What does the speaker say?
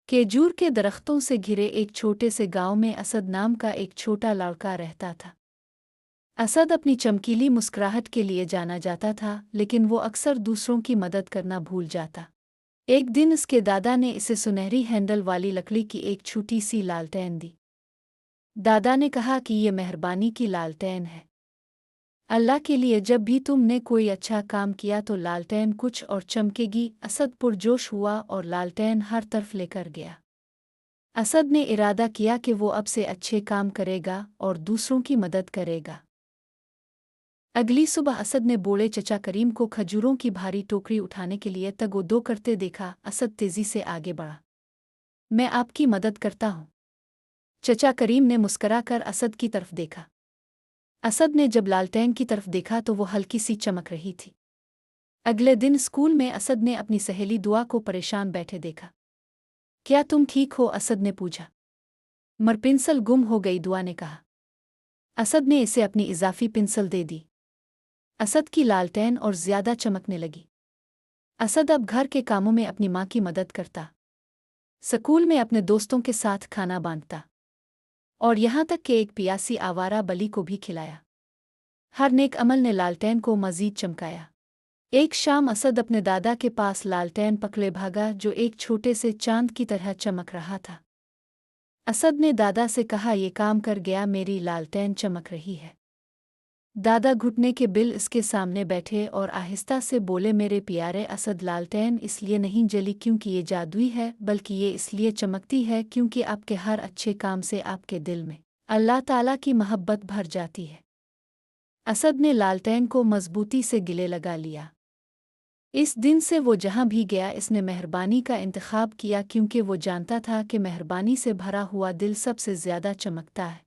खेजूर के दरख्तों से घिरे एक छोटे से गांव में असद नाम का एक छोटा लड़का रहता था। असद अपनी चमकीली मुस्कुराहट के लिए जाना जाता था, लेकिन वो अक्सर दूसरों की मदद करना भूल जाता। एक दिन उसके दादा ने इसे सुनहरी हैंडल वाली लकड़ी की एक छोटी सी लालटेन दी। दादा ने कहा कि ये मेहरबानी की लालटेन है। अल्लाह के लिए जब भी तुमने कोई अच्छा काम किया तो लालटेन कुछ और चमकेगी। असद पुरजोश हुआ और लालटेन हर तरफ लेकर गया। असद ने इरादा किया कि वो अब से अच्छे काम करेगा और दूसरों की मदद करेगा। अगली सुबह असद ने बूढ़े चचा करीम को खजूरों की भारी टोकरी उठाने के लिए तगोदो करते देखा। असद तेजी से आगे बढ़ा। मैं आपकी मदद करता हूँ। चचा करीम ने मुस्कराकर असद की तरफ देखा। असद ने जब लालटेन की तरफ देखा तो वो हल्की सी चमक रही थी। अगले दिन स्कूल में असद ने अपनी सहेली दुआ को परेशान बैठे देखा। क्या तुम ठीक हो? असद ने पूछा। मर पेंसिल गुम हो गई, दुआ ने कहा। असद ने इसे अपनी इजाफी पेंसिल दे दी। असद की लालटेन और ज्यादा चमकने लगी। असद अब घर के कामों में अपनी माँ की मदद करता, स्कूल में अपने दोस्तों के साथ खाना बांटता और यहाँ तक कि एक पियासी आवारा बली को भी खिलाया। हर नेक अमल ने लालटेन को मजीद चमकाया। एक शाम असद अपने दादा के पास लालटेन पकड़े भागा, जो एक छोटे से चांद की तरह चमक रहा था। असद ने दादा से कहा, ये काम कर गया, मेरी लालटेन चमक रही है। दादा घुटने के बिल इसके सामने बैठे और आहिस्ता से बोले, मेरे प्यारे असद, लालटेन इसलिए नहीं जली क्योंकि ये जादुई है, बल्कि ये इसलिए चमकती है क्योंकि आपके हर अच्छे काम से आपके दिल में अल्लाह ताला की मोहब्बत भर जाती है। असद ने लालटेन को मजबूती से गले लगा लिया। इस दिन से वो जहाँ भी गया इसने मेहरबानी का इंतखाब किया, क्योंकि वो जानता था कि मेहरबानी से भरा हुआ दिल सबसे ज्यादा चमकता है।